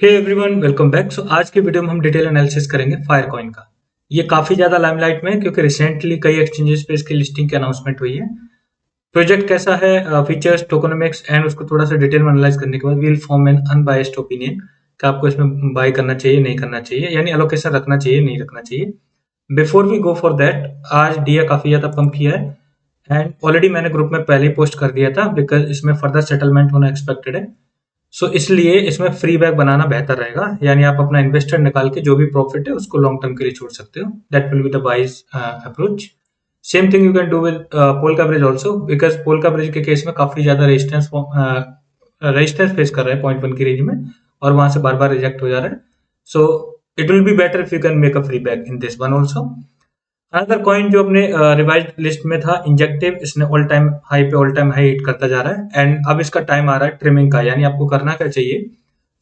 हे everyone, welcome back. So आज की video में हम डिटेल एनालिसिस करेंगे फायरकॉइन का। ये काफी ज्यादा लाइमलाइट में है क्योंकि रिसेंटली कई एक्सचेंजेस पे इसकी लिस्टिंग की अनाउंसमेंट हुई है। प्रोजेक्ट कैसा है, फीचर्स, टोकेनोमिक्स एंड उसको थोड़ा सा डिटेल में एनालाइज करने के बाद we'll form an unbiased opinion कि आपको इसमें बाय करना चाहिए, नहीं करना चाहिए, यानी एलोकेशन रखना चाहिए, नहीं रखना चाहिए। Before we go for that, आज डीए काफी ज्यादा पंप किया है एंड ऑलरेडी मैंने ग्रुप में पहले ही पोस्ट कर दिया था बिकॉज इसमें फर्दर सेटलमेंट होना एक्सपेक्टेड है। इसलिए इसमें फ्री बैक बनाना बेहतर रहेगा, यानी आप अपना इन्वेस्टर निकाल के जो भी प्रॉफिट है उसको लॉन्ग टर्म के लिए छोड़ सकते हो। That will be the wise approach. Same thing you can do with polka bridge also, because polka bridge के केस में काफी ज्यादा रेजिस्टेंस फेस कर रहा है 0.1 की रेंज में और वहां से बार बार रिजेक्ट हो जा रहा है। So it will be better if you can make a free back in this one also. Another coin जो अपने रिवाइज लिस्ट में था इंजेक्टिव, इसने ऑल टाइम हाई पे ऑल टाइम हाई हिट करता जा रहा है एंड अब इसका टाइम आ रहा है ट्रिमिंग का। यानी आपको करना क्या चाहिए,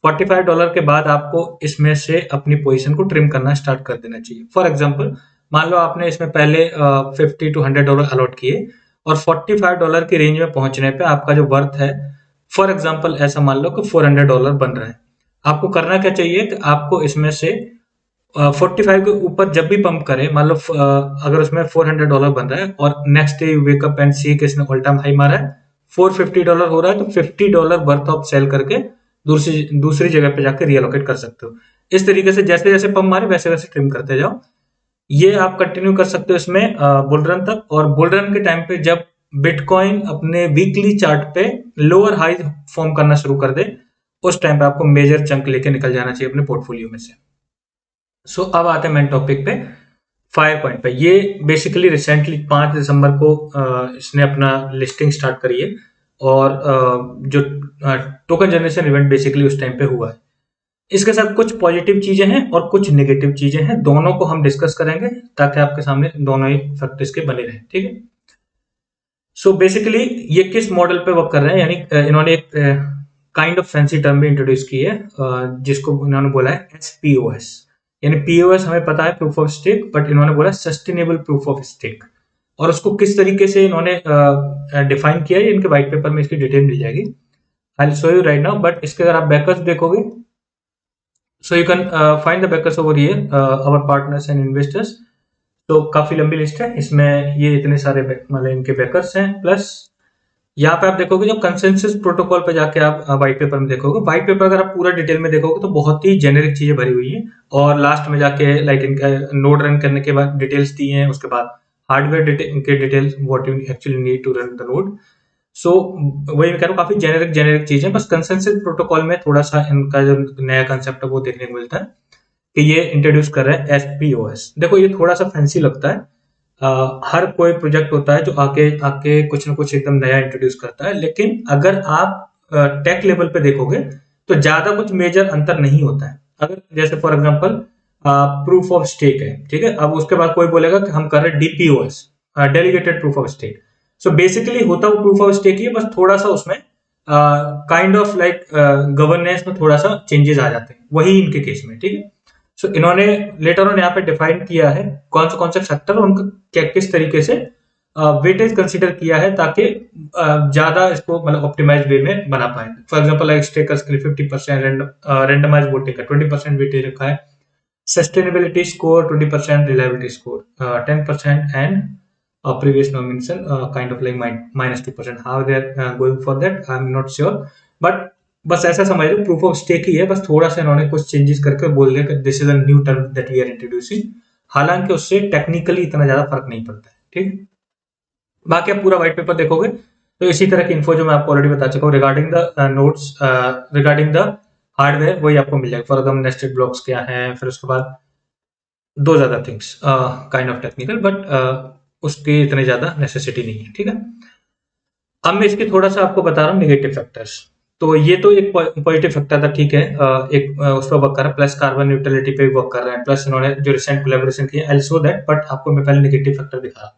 $45 के बाद आपको इसमें से अपनी पोजीशन को ट्रिम करना स्टार्ट कर देना चाहिए। फॉर एग्जांपल, मान लो आपने इसमें पहले $50 to $100 अलॉट किए और $45 की रेंज में पहुंचने पे आपका जो वर्थ है, फॉर एग्जांपल ऐसा मान लो कि $400 बन रहा है। आपको करना क्या चाहिए कि आपको इसमें से 45 के ऊपर जब भी पंप करे, मान लो अगर उसमें $400 बन रहा है और नेक्स्ट डे वेकअप एंड सी कि इसने ऑल टाइम हाई मारा है, $450 हो रहा है, तो $50 वर्थ ऑफ सेल करके दूसरी दूसरी जगह पे जाकर रियलोकेट कर सकते हो। इस तरीके से जैसे जैसे पंप मारे वैसे वैसे ट्रिम करते जाओ। ये आप कंटिन्यू कर सकते हो इसमें बुल रन तक। और बुल रन के टाइम पे जब बिटकॉइन अपने वीकली चार्ट पे लोअर हाई फॉर्म करना शुरू कर दे, उस टाइम पे आपको मेजर चंक लेके निकल जाना चाहिए अपने पोर्टफोलियो में से। अब आते हैं मेन टॉपिक पे, फायर पॉइंट पे। ये बेसिकली रिसेंटली 5 दिसंबर को इसने अपना लिस्टिंग स्टार्ट करी है और जो टोकन जनरेशन इवेंट बेसिकली उस टाइम पे हुआ है। इसके साथ कुछ पॉजिटिव चीजें हैं और कुछ नेगेटिव चीजें हैं, दोनों को हम डिस्कस करेंगे ताकि आपके सामने दोनों ही फैक्ट इसके बने रहे। ठीक है। बेसिकली ये किस मॉडल पे वर्क कर रहे हैं, यानी इन्होंने एक काइंड ऑफ फैंसी टर्म भी इंट्रोड्यूस की है जिसको इन्होंने बोला है एसपीओएस। यानी पीओएस हमें पता है, प्रूफ ऑफ स्टेक, बट इन्होंने बोला सस्टेनेबल प्रूफ ऑफ स्टेक। और उसको किस तरीके से इन्होंने डिफाइन किया है, इनके व्हाइट पेपर में इसकी डिटेल मिल जाएगी। I will show you right now. But इसके अगर आप बैकर्स देखोगे, so you can find the backers over here, our partners and investors. तो काफी लंबी लिस्ट है, इसमें ये इतने सारे मतलब इनके बैकर्स हैं। प्लस यहाँ पे आप देखोगे जो कंसेंसस प्रोटोकॉल पे जाके आप व्हाइट पेपर में देखोगे, व्हाइट पेपर अगर आप पूरा डिटेल में देखोगे तो बहुत ही जेनेरिक चीजें भरी हुई है। और लास्ट में जाके लाइक इनका नोड रन करने के बाद डिटेल्स दी हैं, उसके बाद हार्डवेयर के details, what you actually need to run the node. वही मैं कह रहा हूँ, काफी जेनेरिक चीजें। बस कंसेंसस प्रोटोकॉल में थोड़ा सा इनका जो नया कंसेप्ट है वो देखने को मिलता है कि ये इंट्रोड्यूस कर रहे हैं एसपीओएस। देखो ये थोड़ा सा फैंसी लगता है। हर कोई प्रोजेक्ट होता है जो आके आके कुछ ना कुछ एकदम नया इंट्रोड्यूस करता है, लेकिन अगर आप टेक लेवल पे देखोगे तो ज्यादा कुछ मेजर अंतर नहीं होता है। अगर जैसे for example proof of stake है, ठीक है, अब उसके बाद कोई बोलेगा कि हम कर रहे हैं DPOS, delegated proof of stake. Basically होता वो प्रूफ ऑफ स्टेक ही है, बस थोड़ा सा उसमें काइंड ऑफ लाइक गवर्नेंस में थोड़ा सा चेंजेस आ जाते हैं, वही इनके केस में। ठीक है। इन्होंने लेटर ऑन यहाँ पे डिफाइन किया है कौन से फैक्टर उनका किस तरीके से वेटेज कंसीडर किया है ताकि ज्यादा इसको मतलब ऑप्टिमाइज वे में बना पाए। फॉर एग्जांपल लाइक स्टेकर्स के लिए 50% रेंडमाइज वोटिंग का 20% वेटेज रखा है, sustainability score 20%, reliability score 10% and previous nomination kind of like -2%. How they are going for that I'm not sure, but बस ऐसा समझ लो प्रूफ ऑफ स्टेक ही है, बस थोड़ा सा इन्होंने कुछ चेंजेस करके बोल दिया कि this is a new term that we are introducing. हालांकि उससे टेक्निकली इतना ज्यादा फर्क नहीं पड़ता है। ठीक। बाकी आप पूरा व्हाइट पेपर देखोगे तो इसी तरह की इन्फो जो मैं आपको ऑलरेडी बता चुका हूँ regarding the notes, regarding the hardware, वही आपको मिल जाएगा। फॉर एग्जाम्पल नेस्टेड ब्लॉक्स क्या है, फिर उसके बाद दो ज्यादा things kind of technical, but उसकी इतनी ज्यादा नेसेसिटी नहीं है। ठीक है। अब मैं इसके थोड़ा सा आपको बता रहा हूँ नेगेटिव फैक्टर्स। तो ये तो एक पॉजिटिव फैक्टर था, ठीक है, एक उस पर वर्क कर रहा है, प्लस कार्बन न्यूट्रलिटी पे वर्क कर रहा है, प्लस इन्होंने जो रिसेंट कोलैबोरेशन की आई शो दैट, बट आपको मैं पहले नेगेटिव फैक्टर दिखा रहा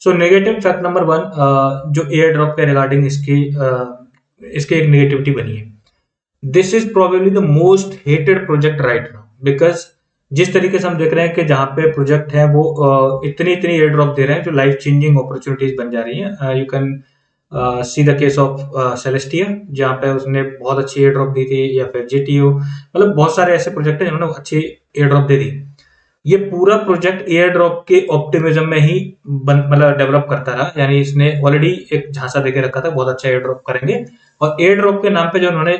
हूँ। नेगेटिव फैक्ट नंबर 1, जो एयर ड्रॉप के रिगार्डिंग इसकी एक नेगेटिविटी बनी है। This is probably the most hated project right now, because जिस तरीके से हम देख रहे हैं कि जहां पे प्रोजेक्ट है वो इतनी एयर ड्रॉप दे रहे हैं जो लाइफ चेंजिंग अपॉर्चुनिटीज बन जा रही है। You can see the case of Celestia, जहाँ पे उसने बहुत अच्छी एयर ड्रॉप दी थी, या फिर जीटीओ, मतलब बहुत सारे ऐसे प्रोजेक्ट हैं जिन्होंने अच्छी एयर ड्रॉप दे दी। ये पूरा प्रोजेक्ट एयर ड्रॉप के ऑप्टिमिज्म में ही मतलब डेवलप करता रहा, यानी इसने ऑलरेडी एक झांसा देके रखा था बहुत अच्छा एयर ड्रॉप करेंगे, और एयर ड्रॉप के नाम पे जो उन्होंने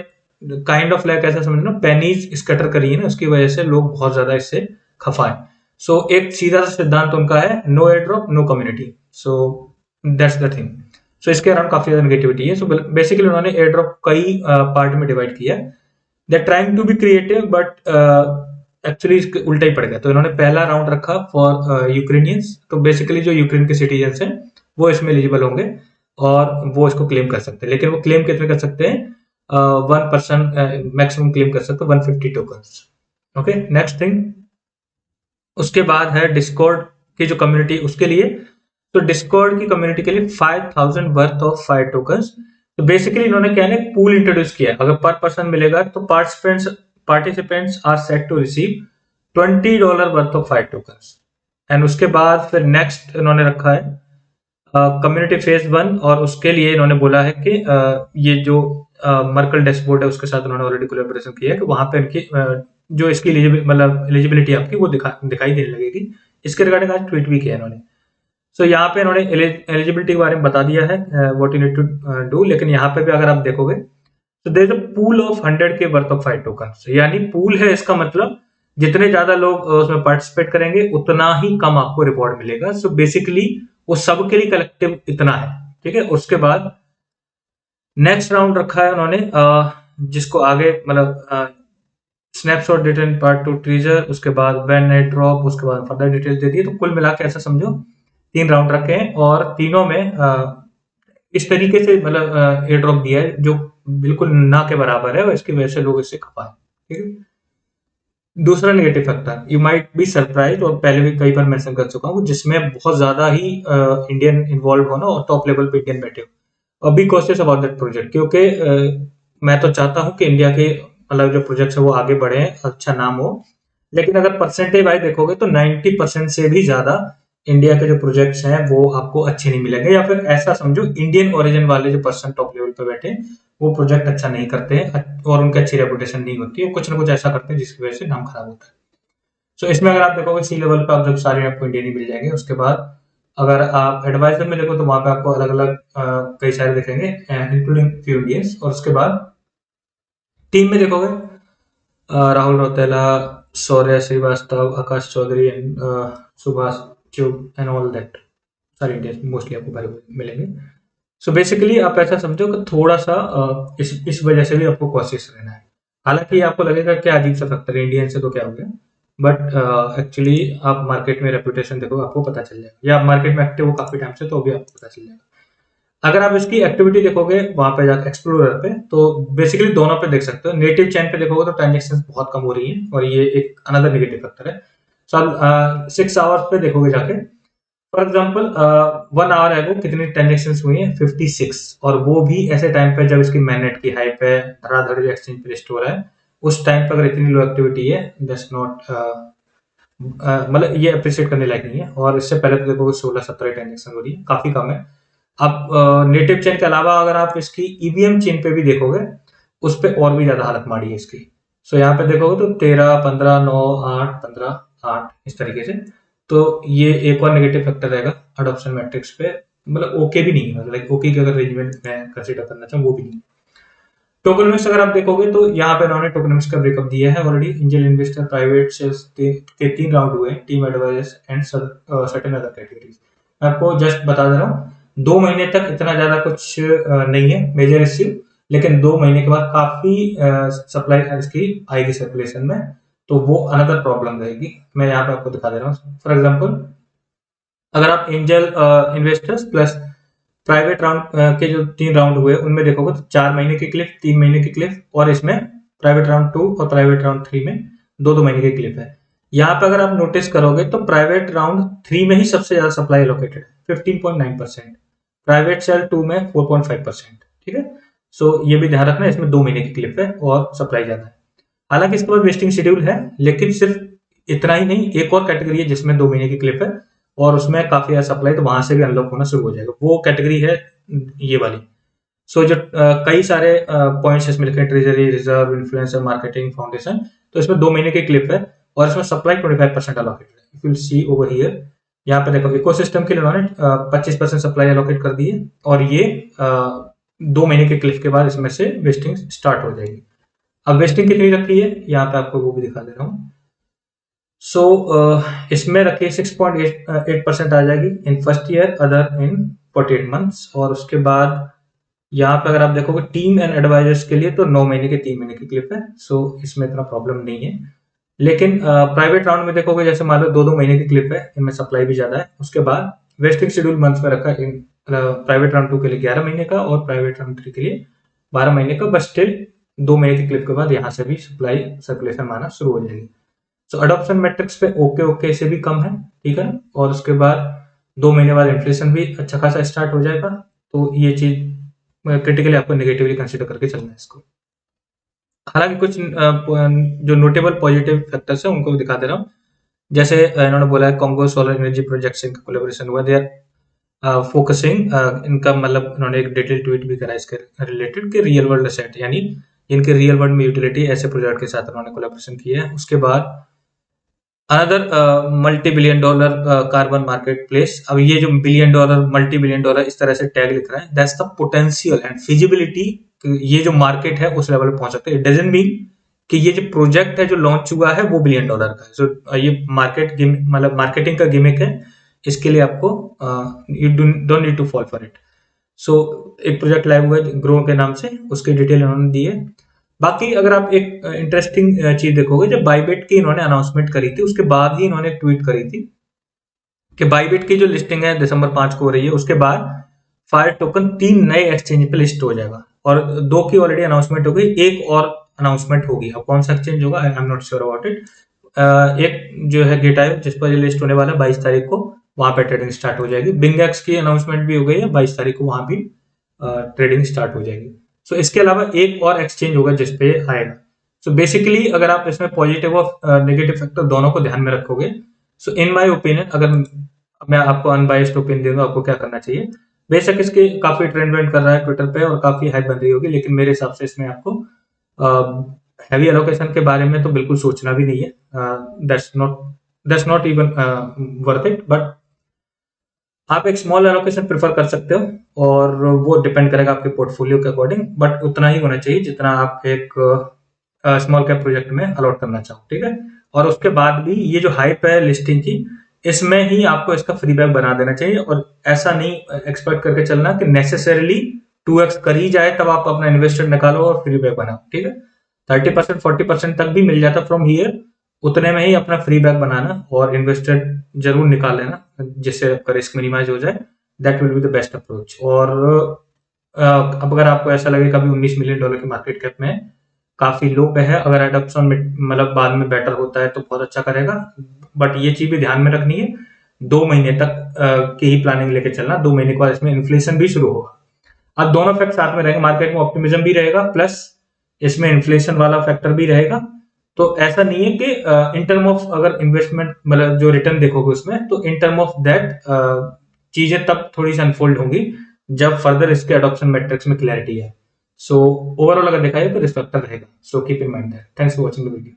काइंड ऑफ लाइक ऐसा समझना पेनीज स्कैटर करी है ना, उसकी वजह से लोग बहुत ज्यादा इससे खफा है। सो एक सीधा सा सिद्धांत उनका है, no air drop no community. So that's the thing. So इसके अराउंड काफी ज्यादा नेगेटिविटी है। सो बेसिकली उन्होंने एयर ड्रॉप कई पार्ट में डिवाइड किया। They trying to be creative, but actually इसके उल्टा ही पड़ गया। तो इन्होंने पहला राउंड रखा फॉर यूक्रेनियंस, तो बेसिकली जो यूक्रेन के सिटीजन हैं वो इसमें एलिजिबल होंगे और वो इसको क्लेम कर सकते हैं। लेकिन वो क्लेम कितने कर सकते हैं? 1% मैक्सिमम क्लेम कर सकते हैं 150 टोकन्स। ओके, नेक्स्ट थिंग, उसके बाद है डिस्कॉर्ड की जो कम्युनिटी उसके लिए। तो डिस्कॉर्ड की कम्युनिटी के लिए 5000 वर्थ ऑफ 5 टोकन्स। तो बेसिकली इन्होंने क्या है, पूल इंट्रोड्यूस किया। अगर पर पर्सन मिलेगा तो participants are set to receive $20 worth of 5 tokens. And उसके बाद फिर नेक्स्ट इन्होंने रखा है कम्युनिटी फेज 1, और उसके लिए इन्होंने बोला है कि ये जो मर्कल डैशबोर्ड है उसके साथ उन्होंने ऑलरेडी कोलैबोरेशन किया है कि वहां पे इनकी जो इसकी मतलब एलिजिबिलिटी आपकी वो दिखाई देने लगेगी। इसके रिगार्डिंग आज ट्वीट भी किया इन्होंने। सो यहाँ पे इन्होंने एलिजिबिलिटी के बारे में बता दिया है, what you need to do. लेकिन यहाँ पे भी अगर आप देखोगे तो there is a pool of 100 K worth of 5 tokens, यानी पूल है, इसका मतलब जितने ज्यादा लोग उसमें पार्टिसिपेट करेंगे उतना ही कम आपको रिवॉर्ड मिलेगा। सो बेसिकली वो सबके लिए कलेक्टिव इतना है, ठीक है। उसके बाद नेक्स्ट राउंड रखा है उन्होंने जिसको आगे मतलब स्नैपशॉट डिटेल पार्ट 2 टीजर, उसके बाद व्हेन नाइट ड्रॉप, उसके बाद फर्दर डिटेल्स दे दी। तो कुल मिला के ऐसा समझो 3 राउंड रखे हैं, और तीनों में इस तरीके से मतलब एयर ड्रॉप दिया है जो बिल्कुल ना के बराबर है, और इसकी वजह से लोग इससे खपा है, ठीक है। दूसरा negative factor, you might be surprise, और पहले भी कई बार मेंशन कर चुका हूँ, जिसमें बहुत ज्यादा ही इंडियन इन्वॉल्व होना और टॉप लेवल पे इंडियन बैठे हो। Be cautious about that project, क्योंकि मैं तो चाहता हूँ कि इंडिया के मतलब जो प्रोजेक्ट्स है वो आगे बढ़े, अच्छा नाम हो। लेकिन अगर परसेंटेज वाइज देखोगे तो 90% से भी ज्यादा इंडिया के जो प्रोजेक्ट्स हैं वो आपको अच्छे नहीं मिलेंगे, या फिर ऐसा समझो इंडियन ओरिजिन वाले जो पर्सन टॉप लेवल पे बैठे वो प्रोजेक्ट अच्छा नहीं करते हैं, और उनकी अच्छी रेपुटेशन नहीं होती है, कुछ ना कुछ ऐसा करते हैं जिसकी वजह से नाम खराब होता है। सो इसमें अगर आप देखोगे सी लेवल पे आप जब सारे आपको इंडियन ही मिल जाएंगे। उसके बाद अगर आप एडवाइजर में देखो तो वहां पे आपको अलग अलग कई सारे दिखेंगे, इंक्लूडिंग फ्यू इंडियंस। और उसके बाद टीम में देखोगे राहुल रौतेला, शौर्य श्रीवास्तव, आकाश Chaudhary and Subhash Chugh and all that, सारे इंडियंस मोस्टली आपको बारे में मिलेंगे। सो बेसिकली आप ऐसा समझो कि थोड़ा सा इस वजह से भी आपको कॉशियस रहना है। हालांकि आपको लगेगा क्या अजीब सा फैक्टर है, इंडियन से तो क्या हो गया, बट एक्चुअली आप मार्केट में रेपुटेशन देखो आपको पता चल जाएगा, या आप मार्केट में एक्टिव हो काफी टाइम से तो भी आपको पता चल जाएगा। अगर आप इसकी एक्टिविटी देखोगे वहां पे जाकर एक्सप्लोरर पे, तो बेसिकली दोनों पे देख सकते हो। नेटिव चैन पे देखोगे तो ट्रांजेक्शन बहुत कम हो रही है, और ये एक अनदर नेगेटिव फैक्टर है। सो आप 6 आवर्स पे देखोगे जाके, फॉर एग्जाम्पल 1 आवर एगो कितनी ट्रांजेक्शन हुई है? 56, और वो भी ऐसे टाइम पे जब इसकी मैनेट की हाइप है, धड़ाधड़ जो एक्सचेंज पे लिस्ट हो रहा है, उस टाइम पर अगर इतनी लो एक्टिविटी है, दैट्स नॉट मतलब ये अप्रिशिएट करने लायक नहीं है। और इससे पहले तो देखोगे 16-17 ट्रांजेक्शन हो रही है, काफी कम है। आप नेटिव चेन के अलावा अगर आप इसकी ईवीएम चेन पे भी देखोगे, उस पे और भी ज्यादा हालत माड़ी है इसकी। सो यहाँ पे देखोगे तो 13, 15, 9, 8, 15, 8 इस तरीके से। तो ये एक और नेगेटिव फैक्टर रहेगा अडॉप्शन मैट्रिक्स पे, मतलब ओके भी नहीं है, मतलब ओके की अगर अरेंजमेंट में कंसीडर करना चाहूँ वो भी नहीं। टोकनमिक्स अगर आप देखोगे तो यहाँ पे इन्होंने टोकनमिक्स का ब्रेकअप दिया है already. Angel investor, private sales के 3 राउंड हुए, team advisors and certain other categories. मैं आपको जस्ट बता दे रहा हूँ, 2 महीने तक इतना ज्यादा कुछ नहीं है मेजर इश्यू, लेकिन 2 महीने के बाद काफी सप्लाई इसकी आएगी सर्कुलेशन में, तो वो अनदर प्रॉब्लम रहेगी। मैं यहाँ पे आपको दिखा दे रहा हूँ। फॉर एग्जाम्पल अगर आप angel investors plus private round के जो 3 राउंड हुए उनमें देखोगे तो 4 महीने की क्लिप, 3 महीने की क्लिप, और इसमें प्राइवेट राउंड 2 और प्राइवेट राउंड 3 में 2-2 महीने की क्लिप है। यहाँ पे अगर आप नोटिस करोगे तो प्राइवेट राउंड 3 में ही सबसे ज्यादा सप्लाई एलोकेटेड है 15.9%, प्राइवेट सेल 2 में 4.5%, ठीक है। सो ये भी ध्यान रखना, इसमें 2 महीने की क्लिप है और सप्लाई ज्यादा है। हालांकि इसके बाद वेस्टिंग शेड्यूल है, लेकिन सिर्फ इतना ही नहीं, एक और कैटेगरी है जिसमें 2 महीने की क्लिप है और उसमें काफी ज्यादा सप्लाई, तो वहां से भी अनलॉक होना शुरू हो जाएगा। वो कैटेगरी है ये वाली। सो जो कई सारे पॉइंट्स इसमें लिखे हैं, treasury, reserve, influencer, marketing, foundation. तो इसमें 2 महीने की क्लिप है और इसमें सप्लाई 25% अलॉकेटेड है। If you see over here, यहाँ पे देखो इकोसिस्टम के लिए उन्होंने 25% सप्लाई अलॉकेट कर दी है और ये 2 महीने के क्लिप के बाद इसमें से वेस्टिंग स्टार्ट हो जाएगी। अब वेस्टिंग कितनी रखी है यहाँ पे आपको वो भी दिखा दे रहा हूँ। सो इसमें रखिए 6.8% आ जाएगी in first year, other in 48 months. और उसके बाद यहाँ पे अगर आप देखोगे टीम एंड एडवाइजर्स के लिए तो 9 महीने के 3 महीने की क्लिप है। सो इसमें इतना प्रॉब्लम नहीं है। लेकिन प्राइवेट राउंड में देखोगे जैसे मान लो 2-2 महीने की क्लिप है, इनमें सप्लाई भी ज्यादा है। उसके बाद वेस्टिंग शेड्यूल मंथ्स में रखा है। प्राइवेट राउंड 2 के लिए 11 महीने का और प्राइवेट राउंड 3 के लिए 12 महीने का, बट स्टिल 2 महीने की क्लिप के बाद यहाँ से भी सप्लाई सर्कुलेशन आना शुरू हो जाएगी। सो अडॉप्शन मैट्रिक्स पे ओके से भी कम है, ठीक है। और उसके बाद 2 महीने बाद इन्फ्लेशन भी अच्छा खासा स्टार्ट हो जाएगा। तो ये चीज क्रिटिकली आपको नेगेटिवली कंसिडर करके चलना है इसको। हालांकि कुछ जो नोटेबल पॉजिटिव फैक्टर्स है उनको भी दिखा दे रहा हूँ। जैसे इन्होंने बोला है कॉन्गो सोलर एनर्जी प्रोजेक्ट से इनका कोलैबोरेशन हुआ, दे आर फोकसिंग, इनका मतलब इन्होंने एक डिटेल ट्वीट भी करा इसके रिलेटेड कि रियल वर्ल्ड असेट, यानी इनके रियल वर्ल्ड में यूटिलिटी ऐसे प्रोजेक्ट के साथ उन्होंने कोलैबोरेशन किया है। उसके बाद another multi billion dollar carbon market place. अब ये जो billion dollar, multi billion dollar इस तरह से टैग लिख रहा है, that's the potential and feasibility, ये जो मार्केट है उस लेवल पे पहुंच सकते हैं। इट डजंट मीन कि ये जो प्रोजेक्ट है जो लॉन्च हुआ है वो बिलियन डॉलर का है। सो ये मार्केट मतलब मार्केटिंग का गिमिक है। इसके लिए आपको you don't need to fall for it. So एक प्रोजेक्ट लाइव हुआ है ग्रो के नाम से, उसकी डिटेल इन्होंने दी है। बाकी अगर आप एक इंटरेस्टिंग चीज देखोगे, जब बाईबिट की इन्होंने अनाउंसमेंट करी थी उसके बाद ही इन्होंने एक ट्वीट करी थी कि बाईबिट की जो लिस्टिंग है दिसंबर 5 को हो रही है, उसके बाद फायर टोकन 3 नए एक्सचेंज पे लिस्ट हो जाएगा और 2 की ऑलरेडी अनाउंसमेंट हो गई, एक और अनाउंसमेंट होगी। अब कौन सा एक्सचेंज होगा I am not sure about it. एक जो है गेट आयो जिस पर ये लिस्ट होने वाला है 22 तारीख को, वहां पे ट्रेडिंग स्टार्ट हो जाएगी। बिंगेक्स की अनाउंसमेंट भी हो गई है, 22 तारीख को वहां भी ट्रेडिंग स्टार्ट हो जाएगी। सो इसके अलावा एक और एक्सचेंज होगा जिसपे आएगा। सो बेसिकली अगर आप इसमें पॉजिटिव और नेगेटिव फैक्टर दोनों को ध्यान में रखोगे, सो इन माय ओपिनियन, अगर मैं आपको अनबाइस्ड ओपिनियन दूंगा आपको क्या करना चाहिए, बेशक इसके काफी ट्रेंड वेंड कर रहा है ट्विटर पे और काफी हाइप बन रही होगी, लेकिन मेरे हिसाब से इसमें आपको हैवी एलोकेशन के बारे में तो बिल्कुल सोचना भी नहीं है। That's not even worth it. But आप एक स्मॉल एलोकेशन प्रेफर कर सकते हो और वो डिपेंड करेगा आपके पोर्टफोलियो के अकॉर्डिंग, बट उतना ही होना चाहिए जितना आप एक स्मॉल कैप प्रोजेक्ट में अलॉट करना चाहो, ठीक है। और उसके बाद भी ये जो हाइप है लिस्टिंग की, इसमें ही आपको इसका फ्री बैक बना देना चाहिए और ऐसा नहीं एक्सपेक्ट करके चलना कि नेसेसरली 2x कर ही जाए तब आप अपना इन्वेस्टर निकालो और फ्री बैक बनाओ, ठीक है। 30% 40% तक भी मिल जाता फ्रॉम हियर, उतने में ही अपना फ्री बैक बनाना और इन्वेस्टर जरूर निकाल लेना जिससे आपका रिस्क मिनिमाइज हो जाए। That will be the best approach. और अब अगर आपको ऐसा लगे कभी 19 मिलियन डॉलर की मार्केट कैप में काफी लो पे है, अगर एडॉप्शन मतलब बाद में बेटर होता है तो बहुत अच्छा करेगा। बट ये चीज भी ध्यान में रखनी है, 2 महीने तक की ही प्लानिंग लेके चलना। 2 महीने के बाद इसमें इन्फ्लेशन भी शुरू होगा। अब दोनों फैक्ट साथ में रहेंगे, मार्केट में ऑप्टिमिज्म भी रहेगा प्लस इसमें इन्फ्लेशन वाला फैक्टर भी रहेगा। तो ऐसा नहीं है कि इन टर्म ऑफ अगर इन्वेस्टमेंट मतलब जो रिटर्न देखोगे उसमें, तो इन टर्म ऑफ दैट चीजें तब थोड़ी सी अनफोल्ड होंगी जब फर्दर इसके अडॉप्शन मैट्रिक्स में क्लैरिटी है। सो ओवरऑल अगर देखा जाए तो रिस्क फैक्टर रहेगा। So keep in mind that. Thanks for watching the video.